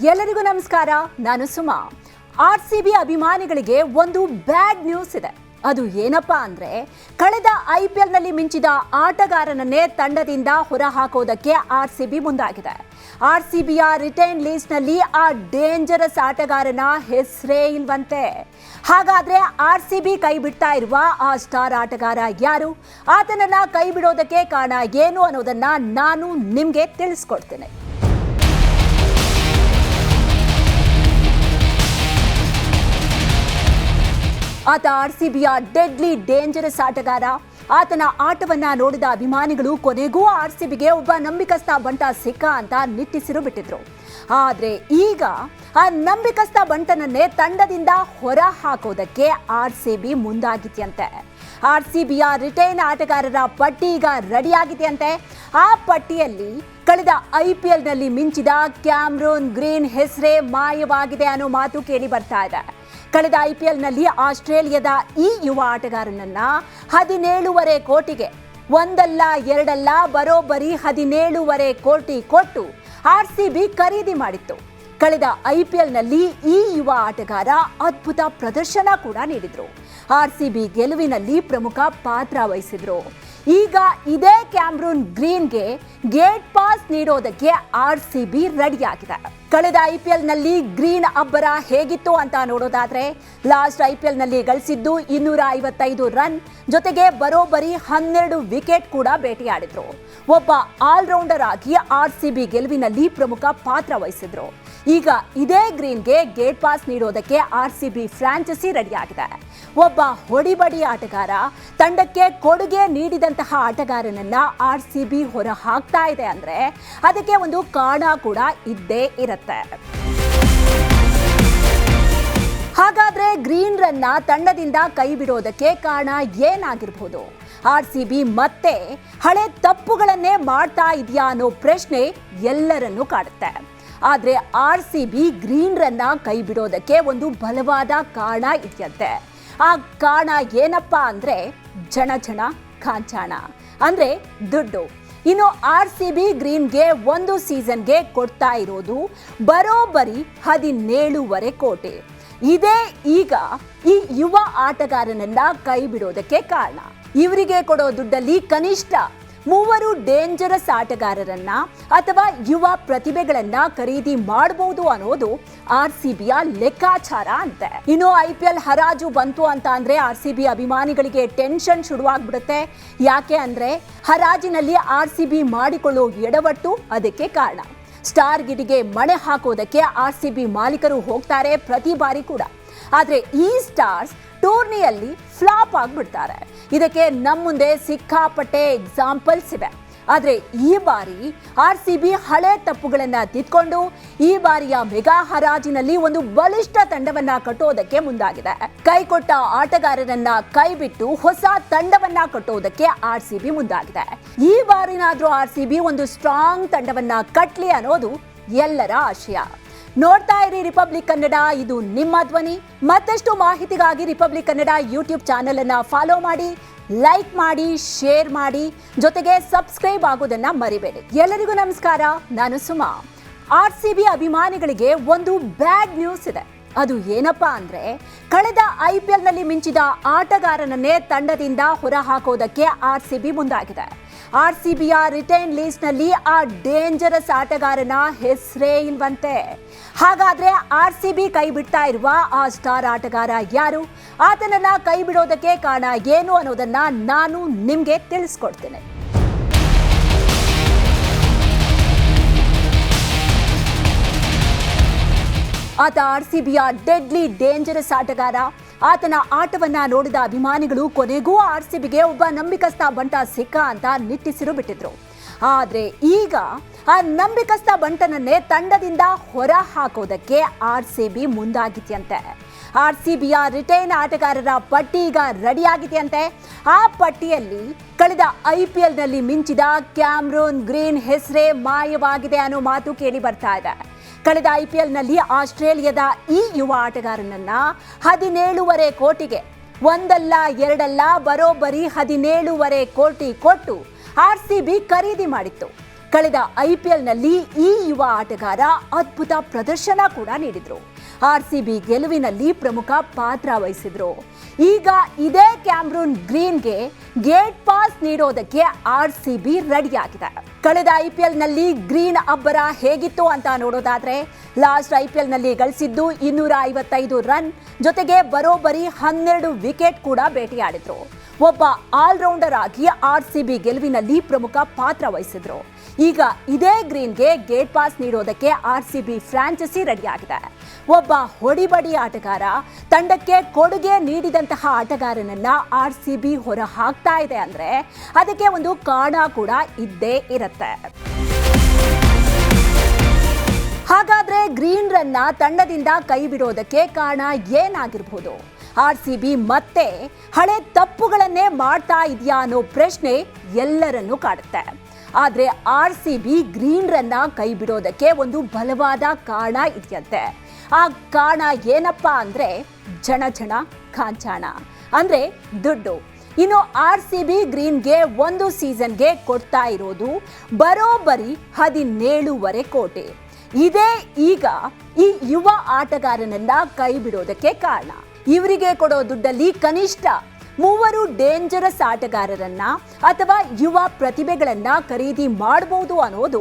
ಎಲ್ಲರಿಗೂ ನಮಸ್ಕಾರ. ನಾನು ಸುಮಾ. ಆರ್ಸಿಬಿ ಅಭಿಮಾನಿಗಳಿಗೆ ಒಂದು ಬ್ಯಾಡ್ ನ್ಯೂಸ್ ಇದೆ. ಅದು ಏನಪ್ಪಾ ಅಂದ್ರೆ, ಕಳೆದ IPL ನಲ್ಲಿ ಮಿಂಚಿದ ಆಟಗಾರನನ್ನೇ ತಂಡದಿಂದ ಹೊರಹಾಕೋದಕ್ಕೆ ಆರ್ಸಿಬಿ ಮುಂದಾಗಿದೆ. ಆರ್ಸಿಬಿಯ ರಿಟೈನ್ ಲಿಸ್ಟ್ ನಲ್ಲಿ ಆ ಡೇಂಜರಸ್ ಆಟಗಾರನ ಹೆಸರೇ ಇಲ್ವಂತೆ. ಹಾಗಾದ್ರೆ ಆರ್ಸಿಬಿ ಕೈ ಬಿಡ್ತಾ ಇರುವ ಆ ಸ್ಟಾರ್ ಆಟಗಾರ ಯಾರು? ಆತನನ್ನ ಕೈ ಬಿಡೋದಕ್ಕೆ ಕಾರಣ ಏನು ಅನ್ನೋದನ್ನ ನಾನು ನಿಮ್ಗೆ ತಿಳಿಸ್ಕೊಡ್ತೇನೆ. ಆತ ಆರ್ಸಿಬಿಯ ಡೆಡ್ಲಿ ಡೇಂಜರಸ್ ಆಟಗಾರ. ಆತನ ಆಟವನ್ನ ನೋಡಿದ ಅಭಿಮಾನಿಗಳು ಕೊನೆಗೂ ಆರ್ಸಿಬಿಗೆ ಒಬ್ಬ ನಂಬಿಕಸ್ಥ ಬಂಟ ಸಿಕ್ಕ ಅಂತ ನಿಟ್ಟಿಸಿರು ಬಿಟ್ಟಿದ್ರು. ಆದ್ರೆ ಈಗ ಆ ನಂಬಿಕಸ್ಥ ಬಂಟನನ್ನೇ ತಂಡದಿಂದ ಹೊರ ಹಾಕೋದಕ್ಕೆ ಆರ್ಸಿಬಿ ಮುಂದಾಗಿದೆಯಂತೆ. ಆರ್ಸಿಬಿಯ ರಿಟೈನ್ ಆಟಗಾರರ ಪಟ್ಟಿ ಈಗ ರೆಡಿಯಾಗಿದೆಯಂತೆ. ಆ ಪಟ್ಟಿಯಲ್ಲಿ ಕಳೆದ IPL ನಲ್ಲಿ ಮಿಂಚಿದ ಕ್ಯಾಮ್ರೂನ್ ಗ್ರೀನ್ ಹೆಸರೇ ಮಾಯವಾಗಿದೆ ಅನ್ನೋ ಮಾತು ಕೇಳಿ ಬರ್ತಾ ಇದೆ. ಕಳೆದ IPL ನಲ್ಲಿ ಆಸ್ಟ್ರೇಲಿಯಾದ ಈ ಯುವ ಆಟಗಾರನನ್ನ 17.5 ಕೋಟಿಗೆ, ಒಂದಲ್ಲ ಎರಡಲ್ಲ ಬರೋಬ್ಬರಿ 17.5 ಕೋಟಿ ಕೊಟ್ಟು ಆರ್ಸಿಬಿ ಖರೀದಿ ಮಾಡಿತ್ತು. ಕಳೆದ IPL ನಲ್ಲಿ ಈ ಯುವ ಆಟಗಾರ ಅದ್ಭುತ ಪ್ರದರ್ಶನ ಕೂಡ ನೀಡಿದ್ರು. ಆರ್ಸಿಬಿ ಗೆಲುವಿನಲ್ಲಿ ಪ್ರಮುಖ ಪಾತ್ರ ವಹಿಸಿದ್ರು. ಈಗ ಇದೇ ಕ್ಯಾಮ್ರೂನ್ ಗ್ರೀನ್ಗೆ ಗೇಟ್ ಪಾಸ್ ನೀಡೋದಕ್ಕೆ ಆರ್ಸಿಬಿ ರೆಡಿಯಾಗಿದೆ. ಕಳೆದ IPL ನಲ್ಲಿ ಗ್ರೀನ್ ಅಬ್ಬರ ಹೇಗಿತ್ತು ಅಂತ ನೋಡೋದಾದ್ರೆ, ಲಾಸ್ಟ್ IPL ನಲ್ಲಿ ಗಳಿಸಿದ್ದು 255 ರನ್, ಜೊತೆಗೆ ಬರೋಬ್ಬರಿ 12 ವಿಕೆಟ್ ಕೂಡ ಬೇಟೆಯಾಡಿದ್ರು. ಒಬ್ಬ ಆಲ್ರೌಂಡರ್ ಆಗಿ ಆರ್ಸಿಬಿ ಗೆಲುವಿನಲ್ಲಿ ಪ್ರಮುಖ ಪಾತ್ರ ವಹಿಸಿದ್ರು. ಈಗ ಇದೇ ಗ್ರೀನ್ಗೆ ಗೇಟ್ ಪಾಸ್ ನೀಡೋದಕ್ಕೆ ಆರ್ಸಿಬಿ ಫ್ರಾಂಚೈಸಿ ರೆಡಿಯಾಗಿದೆ. ಒಬ್ಬ ಹೊಡಿಬಡಿ ಆಟಗಾರ, ತಂಡಕ್ಕೆ ಕೊಡುಗೆ ನೀಡಿದಂತಹ ಆಟಗಾರನನ್ನ ಆರ್ಸಿಬಿ ಹೊರ ಹಾಕ್ತಾ ಇದೆ ಅಂದ್ರೆ ಅದಕ್ಕೆ ಒಂದು ಕಾರಣ ಕೂಡ ಇದ್ದೇ ಇರುತ್ತೆ. ಹಾಗಾದ್ರೆ ಗ್ರೀನ್ ರನ್ನ ತಂಡದಿಂದ ಕೈ ಬಿಡೋದಕ್ಕೆ ಕಾರಣ ಏನಾಗಿರಬಹುದು? ಆರ್ಸಿಬಿ ಮತ್ತೆ ಹಳೆ ತಪ್ಪುಗಳನ್ನೇ ಮಾಡ್ತಾ ಇದೆಯಾ ಅನ್ನೋ ಪ್ರಶ್ನೆ ಎಲ್ಲರನ್ನೂ ಕಾಡುತ್ತೆ. ಆದ್ರೆ ಆರ್ಸಿಬಿ ಗ್ರೀನ್ ರನ್ನ ಕೈ ಬಿಡೋದಕ್ಕೆ ಒಂದು ಬಲವಾದ ಕಾರಣ ಇದೆಯಂತೆ. ಆ ಕಾರಣ ಏನಪ್ಪಾ ಅಂದ್ರೆ ಜನ ಕಾಂಚಾಣ, ಅಂದ್ರೆ ದುಡ್ಡು. ಇನ್ನು ಆರ್ಸಿಬಿ ಗ್ರೀನ್ಗೆ ಒಂದು ಸೀಸನ್ಗೆ ಕೊಡ್ತಾ ಇರೋದು ಬರೋಬ್ಬರಿ 17.5 ಕೋಟಿ. ಇದೇ ಈಗ ಈ ಯುವ ಆಟಗಾರನನ್ನ ಕೈ ಬಿಡೋದಕ್ಕೆ ಕಾರಣ. ಇವರಿಗೆ ಕೊಡೋ ದುಡ್ಡಲ್ಲಿ ಕನಿಷ್ಠ 3 ಡೇಂಜರಸ್ ಆಟಗಾರರನ್ನ ಅಥವಾ ಯುವ ಪ್ರತಿಭೆಗಳನ್ನ ಖರೀದಿ ಮಾಡಬಹುದು ಅನ್ನೋದು ಆರ್ಸಿಬಿಯ ಲೆಕ್ಕಾಚಾರ ಅಂತೆ. ಇನ್ನು IPL ಹರಾಜು ಬಂತು ಅಂತ ಅಂದ್ರೆ ಆರ್ಸಿಬಿ ಅಭಿಮಾನಿಗಳಿಗೆ ಟೆನ್ಷನ್ ಶುರುವಾಗ್ಬಿಡುತ್ತೆ. ಯಾಕೆ ಅಂದ್ರೆ ಹರಾಜಿನಲ್ಲಿ ಆರ್ಸಿಬಿ ಮಾಡಿಕೊಳ್ಳೋ ಎಡವಟ್ಟು ಅದಕ್ಕೆ ಕಾರಣ. ಸ್ಟಾರ್ ಗಿಟಿಗೆ ಮಣೆ ಹಾಕೋದಕ್ಕೆ ಆರ್ಸಿಬಿ ಮಾಲೀಕರು ಹೋಗ್ತಾರೆ ಪ್ರತಿ ಬಾರಿ ಕೂಡ. ಆದ್ರೆ ಈ ಸ್ಟಾರ್ಸ್ ಟೂರ್ನಿಯಲ್ಲಿ ಫ್ಲಾಪ್ ಆಗ್ಬಿಡ್ತಾರೆ. ಇದಕ್ಕೆ ನಮ್ಮ ಮುಂದೆ ಸಿಕ್ಕಾಪಟ್ಟೆ ಎಕ್ಸಾಂಪಲ್ಸ್ ಇವೆ. ಆದ್ರೆ ಈ ಬಾರಿ ಆರ್ಸಿಬಿ ಹಳೆ ತಪ್ಪುಗಳನ್ನ ತಿದ್ಕೊಂಡು ಈ ಬಾರಿಯ ಮೆಗಾ ಹರಾಜಿನಲ್ಲಿ ಒಂದು ಬಲಿಷ್ಠ ತಂಡವನ್ನ ಕಟ್ಟೋದಕ್ಕೆ ಮುಂದಾಗಿದೆ. ಕೈ ಕೊಟ್ಟ ಆಟಗಾರರನ್ನ ಕೈ ಬಿಟ್ಟು ಹೊಸ ತಂಡವನ್ನ ಕಟ್ಟೋದಕ್ಕೆ ಆರ್ಸಿಬಿ ಮುಂದಾಗಿದೆ. ಈ ಬಾರಿನಾದ್ರೂ ಆರ್ಸಿಬಿ ಒಂದು ಸ್ಟ್ರಾಂಗ್ ತಂಡವನ್ನ ಕಟ್ಲಿ ಅನ್ನೋದು ಎಲ್ಲರ ಆಶಯ. ನೋಡ್ತಾ ಇರಿ ರಿಪಬ್ಲಿಕ್ ಕನ್ನಡ, ಇದು ನಿಮ್ಮ ಧ್ವನಿ. ಮತ್ತಷ್ಟು ಮಾಹಿತಿಗಾಗಿ ರಿಪಬ್ಲಿಕ್ ಕನ್ನಡ ಯೂಟ್ಯೂಬ್ ಚಾನೆಲ್ ಅನ್ನ ಫಾಲೋ ಮಾಡಿ, ಲೈಕ್ ಮಾಡಿ, ಶೇರ್ ಮಾಡಿ, ಜೊತೆಗೆ ಸಬ್ಸ್ಕ್ರೈಬ್ ಆಗೋದನ್ನ ಮರಿಬೇಡಿ. ಎಲ್ಲರಿಗೂ ನಮಸ್ಕಾರ. ನಾನು ಸುಮಾ. ಆರ್ಸಿಬಿ ಅಭಿಮಾನಿಗಳಿಗೆ ಒಂದು ಬ್ಯಾಡ್ ನ್ಯೂಸ್ ಇದೆ. ಅದು ಏನಪ್ಪಾ ಅಂದ್ರೆ, ಕಳೆದ IPL ನಲ್ಲಿ ಮಿಂಚಿದ ಆಟಗಾರನನ್ನೇ ತಂಡದಿಂದ ಹೊರ ಹಾಕೋದಕ್ಕೆ ಆರ್ಸಿಬಿ ಮುಂದಾಗಿದೆ. ಆರ್ಸಿಬಿಯ ರಿಟೈನ್ ಲಿಸ್ಟ್ ನಲ್ಲಿ ಆ ಡೇಂಜರಸ್ ಆಟಗಾರನ ಹೆಸರೇ ಇಲ್ವಂತೆ. ಹಾಗಾದ್ರೆ ಆರ್ಸಿಬಿ ಕೈ ಬಿಡ್ತಾ ಇರುವ ಆ ಸ್ಟಾರ್ ಆಟಗಾರ ಯಾರು? ಆತನನ್ನ ಕೈ ಬಿಡೋದಕ್ಕೆ ಕಾರಣ ಏನು ಅನ್ನೋದನ್ನ ನಾನು ನಿಮ್ಗೆ ತಿಳಿಸ್ಕೊಡ್ತೇನೆ. ಆತ ಆರ್ಸಿಬಿಯ ಡೆಡ್ಲಿ ಡೇಂಜರಸ್ ಆಟಗಾರ. ಆತನ ಆಟವನ್ನ ನೋಡಿದ ಅಭಿಮಾನಿಗಳು ಕೊನೆಗೂ ಆರ್ಸಿಬಿಗೆ ಒಬ್ಬ ನಂಬಿಕಸ್ಥ ಬಂಟ ಸಿಕ್ಕ ಅಂತ ನಿಟ್ಟಿಸಿರು ಬಿಟ್ಟಿದ್ರು. ಆದ್ರೆ ಈಗ ಆ ನಂಬಿಕಸ್ಥ ಬಂಟನನ್ನೇ ತಂಡದಿಂದ ಹೊರ ಹಾಕೋದಕ್ಕೆ ಆರ್ಸಿಬಿ ಮುಂದಾಗಿದೆಯಂತೆ. ಆರ್ಸಿಬಿಯ ರಿಟೈನ್ ಆಟಗಾರರ ಪಟ್ಟಿ ಈಗ ರೆಡಿಯಾಗಿದೆಯಂತೆ. ಆ ಪಟ್ಟಿಯಲ್ಲಿ ಕಳೆದ IPL ನಲ್ಲಿ ಮಿಂಚಿದ ಕ್ಯಾಮ್ರೂನ್ ಗ್ರೀನ್ ಹೆಸರೇ ಮಾಯವಾಗಿದೆ ಅನ್ನೋ ಮಾತು ಕೇಳಿ ಬರ್ತಾ ಇದೆ. ಕಳೆದ IPL ನಲ್ಲಿ ಆಸ್ಟ್ರೇಲಿಯಾದ ಈ ಯುವ ಆಟಗಾರನನ್ನ 17.5 ಕೋಟಿಗೆ, ಒಂದಲ್ಲ ಎರಡಲ್ಲ ಬರೋಬ್ಬರಿ 17.5 ಕೋಟಿ ಕೊಟ್ಟು ಆರ್ಸಿಬಿ ಖರೀದಿ ಮಾಡಿತ್ತು. ಕಳೆದ IPLನಲ್ಲಿ ಈ ಯುವ ಆಟಗಾರ ಅದ್ಭುತ ಪ್ರದರ್ಶನ ಕೂಡ ನೀಡಿದ್ರು. RCB ಗೆಲುವಿನಲ್ಲಿ ಪ್ರಮುಖ ಪಾತ್ರ ವಹಿಸಿದ್ರು. ಈಗ ಇದೇ ಕ್ಯಾಮ್ರೂನ್ ಗ್ರೀನ್ಗೆ ಗೇಟ್ ಪಾಸ್ ನೀಡೋದಕ್ಕೆ RCB ರೆಡಿಯಾಗಿದೆ. ಕಳೆದ IPLನಲ್ಲಿ ಗ್ರೀನ್ ಅಬ್ಬರ ಹೇಗಿತ್ತು ಅಂತ ನೋಡೋದಾದ್ರೆ, ಲಾಸ್ಟ್ IPLನಲ್ಲಿ ಗಳಿಸಿದ್ದು 255 ರನ್, ಜೊತೆಗೆ ಬರೋಬ್ಬರಿ 12 ವಿಕೆಟ್ ಕೂಡ ಬೇಟೆಯಾಡಿದ್ರು. ಒಬ್ಬ ಆಲ್ರೌಂಡರ್ ಆಗಿ RCB ಗೆಲುವಿನಲ್ಲಿ ಪ್ರಮುಖ ಪಾತ್ರ ವಹಿಸಿದ್ರು. ಈಗ ಇದೇ ಗ್ರೀನ್ಗೆ ಗೇಟ್ ಪಾಸ್ ನೀಡೋದಕ್ಕೆ RCB ಫ್ರಾಂಚೈಸಿ ರೆಡಿಯಾಗಿದೆ. ಒಬ್ಬ ಹೊಡಿಬಡಿ ಆಟಗಾರ ತಂಡಕ್ಕೆ ಕೊಡುಗೆ ನೀಡಿದಂತಹ ಆಟಗಾರನನ್ನ RCB ಹೊರ ಹಾಕ್ತಾ ಇದೆ ಅಂದ್ರೆ ಅದಕ್ಕೆ ಒಂದು ಕಾರಣ ಕೂಡ ಇದ್ದೇ ಇರುತ್ತೆ. ಹಾಗಾದ್ರೆ ಗ್ರೀನ್ ರನ್ನ ತಂಡದಿಂದ ಕೈ ಬಿಡೋದಕ್ಕೆ ಕಾರಣ ಏನಾಗಿರಬಹುದು? RCB ಮತ್ತೆ ಹಳೆ ತಪ್ಪುಗಳನ್ನೇ ಮಾಡ್ತಾ ಇದೆಯಾ ಅನ್ನೋ ಪ್ರಶ್ನೆ ಎಲ್ಲರನ್ನೂ ಕಾಡುತ್ತೆ. ಆದ್ರೆ RCB ಗ್ರೀನ್ ರನ್ನ ಕೈ ಬಿಡೋದಕ್ಕೆ ಒಂದು ಬಲವಾದ ಕಾರಣ ಇದೆಯಂತೆ. ಆ ಕಾರಣ ಏನಪ್ಪಾ ಅಂದ್ರೆ ಜನ ಕಾಂಚಾಣ, ಅಂದ್ರೆ ದುಡ್ಡು. ಇನ್ನು RCB ಗ್ರೀನ್ಗೆ ಒಂದು ಸೀಸನ್ಗೆ ಕೊಡ್ತಾ ಇರೋದು ಬರೋಬ್ಬರಿ 17.5 ಕೋಟಿ. ಇದೇ ಈಗ ಈ ಯುವ ಆಟಗಾರನನ್ನ ಕೈ ಬಿಡೋದಕ್ಕೆ ಕಾರಣ. ಇವರಿಗೆ ಕೊಡೋ ದುಡ್ಡಲ್ಲಿ ಕನಿಷ್ಠ 3 ಡೇಂಜರಸ್ ಆಟಗಾರರನ್ನ ಅಥವಾ ಯುವ ಪ್ರತಿಭೆಗಳನ್ನ ಖರೀದಿ ಮಾಡಬಹುದು ಅನ್ನೋದು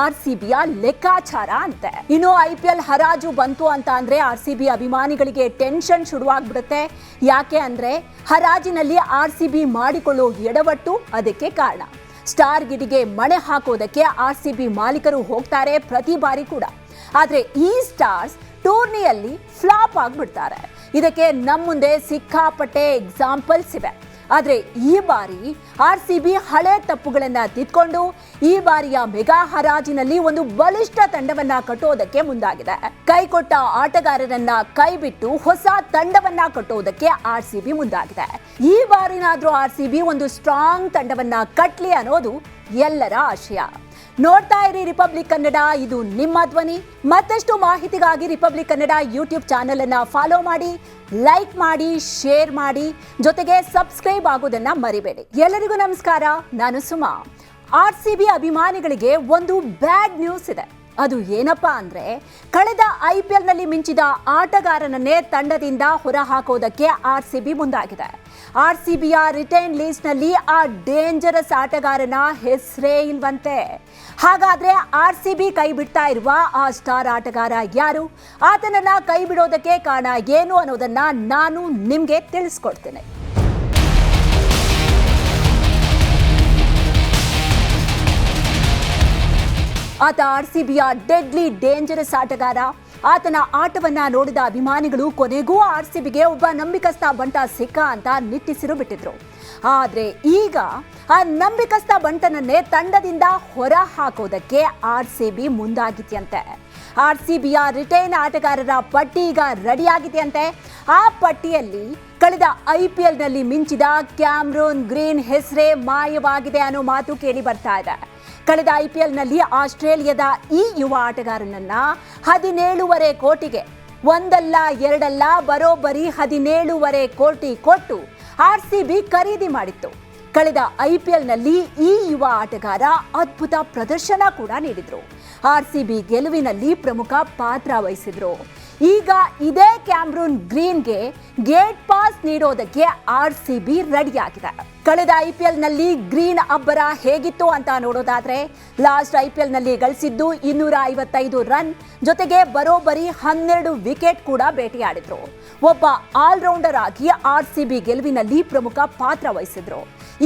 RCBಯ ಲೆಕ್ಕಾಚಾರ ಅಂತೆ. ಇನ್ನು IPL ಹರಾಜು ಬಂತು ಅಂತ ಅಂದ್ರೆ RCB ಅಭಿಮಾನಿಗಳಿಗೆ ಟೆನ್ಷನ್ ಶುರುವಾಗ್ಬಿಡುತ್ತೆ. ಯಾಕೆ ಅಂದ್ರೆ ಹರಾಜಿನಲ್ಲಿ RCB ಮಾಡಿಕೊಳ್ಳೋ ಎಡವಟ್ಟು ಅದಕ್ಕೆ ಕಾರಣ. ಸ್ಟಾರ್ ಗಿಡಿಗೆ ಮಣೆ ಹಾಕೋದಕ್ಕೆ RCB ಮಾಲೀಕರು ಹೋಗ್ತಾರೆ ಪ್ರತಿ ಬಾರಿ ಕೂಡ. ಆದ್ರೆ ಈ ಸ್ಟಾರ್ಸ್ ಟೂರ್ನಿಯಲ್ಲಿ ಫ್ಲಾಪ್ ಆಗ್ಬಿಡ್ತಾರೆ. ಇದಕ್ಕೆ ನಮ್ಮ ಮುಂದೆ ಸಿಕ್ಕಾಪಟ್ಟೆ ಎಕ್ಸಾಂಪಲ್ಸ್ ಇವೆ. ಆದ್ರೆ ಈ ಬಾರಿ RCB ಹಳೆ ತಪ್ಪುಗಳನ್ನ ತಿದ್ಕೊಂಡು ಈ ಬಾರಿಯ ಮೆಗಾ ಹರಾಜಿನಲ್ಲಿ ಒಂದು ಬಲಿಷ್ಠ ತಂಡವನ್ನ ಕಟ್ಟೋದಕ್ಕೆ ಮುಂದಾಗಿದೆ. ಕೈ ಕೊಟ್ಟ ಆಟಗಾರರನ್ನ ಕೈ ಬಿಟ್ಟು ಹೊಸ ತಂಡವನ್ನ ಕಟ್ಟೋದಕ್ಕೆ RCB ಮುಂದಾಗಿದೆ. ಈ ಬಾರಿನಾದ್ರೂ RCB ಒಂದು ಸ್ಟ್ರಾಂಗ್ ತಂಡವನ್ನ ಕಟ್ಲಿ ಅನ್ನೋದು ಎಲ್ಲರ ಆಶಯ. ನೋಡ್ತಾ ಇರಿ ರಿಪಬ್ಲಿಕ್ ಕನ್ನಡ, ಇದು ನಿಮ್ಮ ಧ್ವನಿ. ಮತ್ತಷ್ಟು ಮಾಹಿತಿಗಾಗಿ ರಿಪಬ್ಲಿಕ್ ಕನ್ನಡ ಯೂಟ್ಯೂಬ್ ಚಾನೆಲ್ ಅನ್ನ ಫಾಲೋ ಮಾಡಿ, ಲೈಕ್ ಮಾಡಿ, ಶೇರ್ ಮಾಡಿ, ಜೊತೆಗೆ ಸಬ್ಸ್ಕ್ರೈಬ್ ಆಗೋದನ್ನ ಮರಿಬೇಡಿ. ಎಲ್ಲರಿಗೂ ನಮಸ್ಕಾರ, ನಾನು ಸುಮಾ. RCB ಅಭಿಮಾನಿಗಳಿಗೆ ಒಂದು ಬ್ಯಾಡ್ ನ್ಯೂಸ್ ಇದೆ. ಅದು ಏನಪ್ಪಾ ಅಂದ್ರೆ ಕಳೆದ IPLನಲ್ಲಿ ಮಿಂಚಿದ ಆಟಗಾರನನ್ನೇ ತಂಡದಿಂದ ಹೊರ ಹಾಕೋದಕ್ಕೆ RCB ಮುಂದಾಗಿದೆ. RCBಯ ರಿಟೈನ್ ಲಿಸ್ಟ್ ನಲ್ಲಿ ಆ ಡೇಂಜರಸ್ ಆಟಗಾರನ ಹೆಸರೇ ಇಲ್ವಂತೆ. ಹಾಗಾದ್ರೆ RCB ಕೈ ಬಿಡ್ತಾ ಇರುವ ಆ ಸ್ಟಾರ್ ಆಟಗಾರ ಯಾರು? ಆತನನ್ನ ಕೈ ಬಿಡೋದಕ್ಕೆ ಕಾರಣ ಏನು ಅನ್ನೋದನ್ನ ನಾನು ನಿಮ್ಗೆ ತಿಳಿಸ್ಕೊಡ್ತೇನೆ. ಆತ RCBಯ ಡೆಡ್ಲಿ ಡೇಂಜರಸ್ ಆಟಗಾರ. ಆತನ ಆಟವನ್ನ ನೋಡಿದ ಅಭಿಮಾನಿಗಳು ಕೊನೆಗೂ RCBಗೆ ಒಬ್ಬ ನಂಬಿಕಸ್ಥ ಬಂಟ ಸಿಕ್ಕ ಅಂತ ನಿಟ್ಟಿಸಿರು ಬಿಟ್ಟಿದ್ರು. ಆದ್ರೆ ಈಗ ಆ ನಂಬಿಕಸ್ಥ ಬಂಟನನ್ನೇ ತಂಡದಿಂದ ಹೊರ ಹಾಕೋದಕ್ಕೆ RCB ಮುಂದಾಗಿದೆಯಂತೆ. RCBಯ ರಿಟೈನ್ ಆಟಗಾರರ ಪಟ್ಟಿ ಈಗ ರೆಡಿಯಾಗಿದೆಯಂತೆ. ಆ ಪಟ್ಟಿಯಲ್ಲಿ ಕಳೆದ IPLನಲ್ಲಿ ಮಿಂಚಿದ ಕ್ಯಾಮ್ರೂನ್ ಗ್ರೀನ್ ಹೆಸರೇ ಮಾಯವಾಗಿದೆ ಅನ್ನೋ ಮಾತು ಕೇಳಿ ಬರ್ತಾ ಇದೆ. ಕಳೆದ IPLನಲ್ಲಿ ಆಸ್ಟ್ರೇಲಿಯಾದ ಈ ಯುವ ಆಟಗಾರನನ್ನ 17.5 ಕೋಟಿಗೆ, ಒಂದಲ್ಲ ಎರಡಲ್ಲ ಬರೋಬ್ಬರಿ 17.5 ಕೋಟಿ ಕೊಟ್ಟು RCB ಖರೀದಿ ಮಾಡಿತ್ತು. ಕಳೆದ IPLನಲ್ಲಿ ಈ ಯುವ ಆಟಗಾರ ಅದ್ಭುತ ಪ್ರದರ್ಶನ ಕೂಡ ನೀಡಿದ್ರು. RCB ಗೆಲುವಿನಲ್ಲಿ ಪ್ರಮುಖ ಪಾತ್ರ ವಹಿಸಿದ್ರು. ಈಗ ಇದೇ ಕ್ಯಾಮ್ರೂನ್ ಗ್ರೀನ್ಗೆ ಗೇಟ್ ಪಾಸ್ ನೀಡೋದಕ್ಕೆ RCB ರೆಡಿಯಾಗಿದೆ. ಕಳೆದ IPLನಲ್ಲಿ ಗ್ರೀನ್ ಅಬ್ಬರ ಹೇಗಿತ್ತು ಅಂತ ನೋಡೋದಾದ್ರೆ, ಲಾಸ್ಟ್ IPLನಲ್ಲಿ ಗಳಿಸಿದ್ದು 255 ರನ್, ಜೊತೆಗೆ ಬರೋಬ್ಬರಿ 12 ವಿಕೆಟ್ ಕೂಡ ಬೇಟೆಯಾಡಿದ್ರು. ಒಬ್ಬ ಆಲ್ರೌಂಡರ್ ಆಗಿ RCB ಗೆಲುವಿನಲ್ಲಿ ಪ್ರಮುಖ ಪಾತ್ರ ವಹಿಸಿದ್ರು.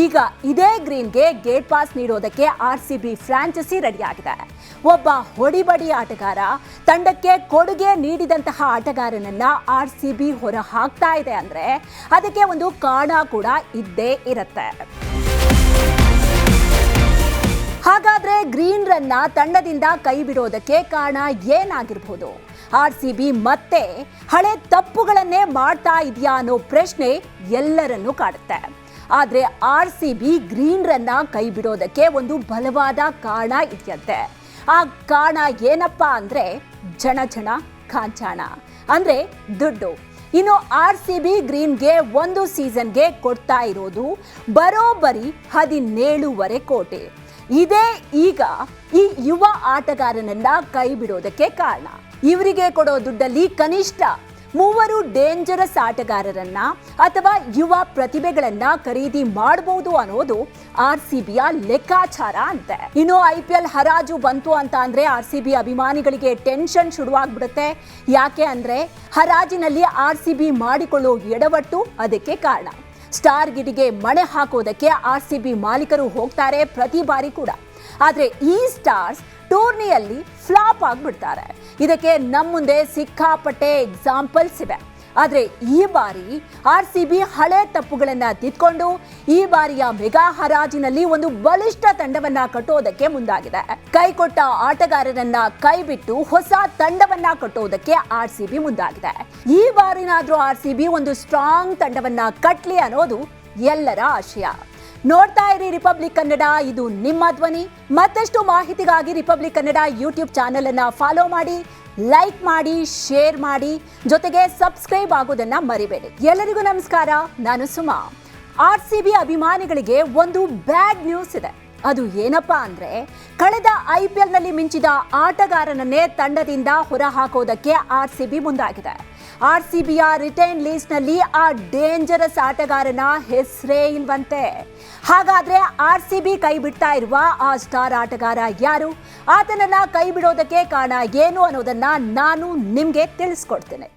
ಈಗ ಇದೇ ಗ್ರೀನ್ಗೆ ಗೇಟ್ ಪಾಸ್ ನೀಡೋದಕ್ಕೆ RCB ಫ್ರಾಂಚೈಸಿ ರೆಡಿಯಾಗಿದೆ. ಒಬ್ಬ ಹೊಡಿಬಡಿ ಆಟಗಾರ ತಂಡಕ್ಕೆ ಕೊಡುಗೆ ನೀಡಿದಂತಹ ಆಟಗಾರನನ್ನ RCB ಹೊರ ಹಾಕ್ತಾ ಇದೆ ಅಂದ್ರೆ ಅದಕ್ಕೆ ಒಂದು ಕಾರಣ ಕೂಡ ಇದ್ದೇ ಇರುತ್ತೆ. ಹಾಗಾದ್ರೆ ಗ್ರೀನ್ ರನ್ನ ತಂಡದಿಂದ ಕೈ ಬಿಡೋದಕ್ಕೆ ಕಾರಣ ಏನಾಗಿರಬಹುದು? RCB ಮತ್ತೆ ಹಳೆ ತಪ್ಪುಗಳನ್ನೇ ಮಾಡ್ತಾ ಇದೆಯಾ ಅನ್ನೋ ಪ್ರಶ್ನೆ ಎಲ್ಲರನ್ನೂ ಕಾಡುತ್ತೆ. ಆದ್ರೆ RCB ಗ್ರೀನ್ ರನ್ನ ಕೈ ಬಿಡೋದಕ್ಕೆ ಒಂದು ಬಲವಾದ ಕಾರಣ ಇದೆಯಂತೆ. ಆ ಕಾರಣ ಏನಪ್ಪಾ ಅಂದ್ರೆ ಜನ ಕಾಂಚಾಣ, ಅಂದ್ರೆ ದುಡ್ಡು. ಇನ್ನು RCB ಗ್ರೀನ್ಗೆ ಒಂದು ಸೀಸನ್ಗೆ ಕೊಡ್ತಾ ಇರೋದು ಬರೋಬ್ಬರಿ 17.5 ಕೋಟಿ. ಇದೇ ಈಗ ಈ ಯುವ ಆಟಗಾರನನ್ನ ಕೈ ಬಿಡೋದಕ್ಕೆ ಕಾರಣ. ಇವರಿಗೆ ಕೊಡೋ ದುಡ್ಡಲ್ಲಿ ಕನಿಷ್ಠ 3 ಡೇಂಜರಸ್ ಆಟಗಾರರನ್ನ ಅಥವಾ ಯುವ ಪ್ರತಿಭೆಗಳನ್ನ ಖರೀದಿ ಮಾಡಬಹುದು ಅನ್ನೋದು RCBಯ ಲೆಕ್ಕಾಚಾರ ಅಂತೆ. ಇನ್ನು IPL ಹರಾಜು ಬಂತು ಅಂತ ಅಂದ್ರೆ RCB ಅಭಿಮಾನಿಗಳಿಗೆ ಟೆನ್ಷನ್ ಶುರುವಾಗ್ಬಿಡುತ್ತೆ. ಯಾಕೆ ಅಂದ್ರೆ ಹರಾಜಿನಲ್ಲಿ RCB ಮಾಡಿಕೊಳ್ಳೋ ಎಡವಟ್ಟು ಅದಕ್ಕೆ ಕಾರಣ. ಸ್ಟಾರ್ ಗಿಟಿಗೆ ಮಣೆ ಹಾಕೋದಕ್ಕೆ RCB ಮಾಲೀಕರು ಹೋಗ್ತಾರೆ ಪ್ರತಿ ಬಾರಿ ಕೂಡ. ಆದ್ರೆ ಈ ಸ್ಟಾರ್ಸ್ ಟೂರ್ನಿಯಲ್ಲಿ ಫ್ಲಾಪ್ ಆಗ್ಬಿಡ್ತಾರೆ. ಇದಕ್ಕೆ ನಮ್ಮ ಮುಂದೆ ಸಿಕ್ಕಾಪಟ್ಟೆ ಎಕ್ಸಾಂಪಲ್ಸ್ ಇವೆ. ಆದ್ರೆ ಈ ಬಾರಿ RCB ಹಳೆ ತಪ್ಪುಗಳನ್ನ ತಿದ್ಕೊಂಡು ಈ ಬಾರಿಯ ಮೆಗಾ ಹರಾಜಿನಲ್ಲಿ ಒಂದು ಬಲಿಷ್ಠ ತಂಡವನ್ನ ಕಟ್ಟೋದಕ್ಕೆ ಮುಂದಾಗಿದೆ. ಕೈ ಕೊಟ್ಟ ಆಟಗಾರರನ್ನ ಕೈ ಬಿಟ್ಟು ಹೊಸ ತಂಡವನ್ನ ಕಟ್ಟೋದಕ್ಕೆ RCB ಮುಂದಾಗಿದೆ. ಈ ಬಾರಿನಾದ್ರೂ RCB ಒಂದು ಸ್ಟ್ರಾಂಗ್ ತಂಡವನ್ನ ಕಟ್ಲಿ ಅನ್ನೋದು ಎಲ್ಲರ ಆಶಯ. ನೋಡ್ತಾ ಇರಿ ರಿಪಬ್ಲಿಕ್ ಕನ್ನಡ, ಇದು ನಿಮ್ಮ ಧ್ವನಿ. ಮತ್ತಷ್ಟು ಮಾಹಿತಿಗಾಗಿ ರಿಪಬ್ಲಿಕ್ ಕನ್ನಡ ಯೂಟ್ಯೂಬ್ ಚಾನೆಲ್ ಅನ್ನ ಫಾಲೋ ಮಾಡಿ, ಲೈಕ್ ಮಾಡಿ, ಶೇರ್ ಮಾಡಿ, ಜೊತೆಗೆ ಸಬ್ಸ್ಕ್ರೈಬ್ ಆಗೋದನ್ನ ಮರಿಬೇಡಿ. ಎಲ್ಲರಿಗೂ ನಮಸ್ಕಾರ, ನಾನು ಸುಮಾ. RCB ಅಭಿಮಾನಿಗಳಿಗೆ ಒಂದು ಬ್ಯಾಡ್ ನ್ಯೂಸ್ ಇದೆ. ಅದು ಏನಪ್ಪಾ ಅಂದ್ರೆ ಕಳೆದ IPL ನಲ್ಲಿ ಮಿಂಚಿದ ಆಟಗಾರನನ್ನೇ ತಂಡದಿಂದ ಹೊರಹಾಕೋದಕ್ಕೆ RCB ಮುಂದಾಗಿದೆ. RCBಯ ರಿಟೈನ್ ಲಿಸ್ಟ್ ನಲ್ಲಿ ಆ ಡೇಂಜರಸ್ ಆಟಗಾರನ ಹೆಸರೇ ಇಲ್ವಂತೆ. ಹಾಗಾದ್ರೆ RCB ಕೈ ಬಿಡ್ತಾ ಇರುವ ಆ ಸ್ಟಾರ್ ಆಟಗಾರ ಯಾರು? ಆತನನ್ನ ಕೈ ಬಿಡೋದಕ್ಕೆ ಕಾರಣ ಏನು ಅನ್ನೋದನ್ನ ನಾನು ನಿಮ್ಗೆ ತಿಳಿಸ್ಕೊಡ್ತೇನೆ.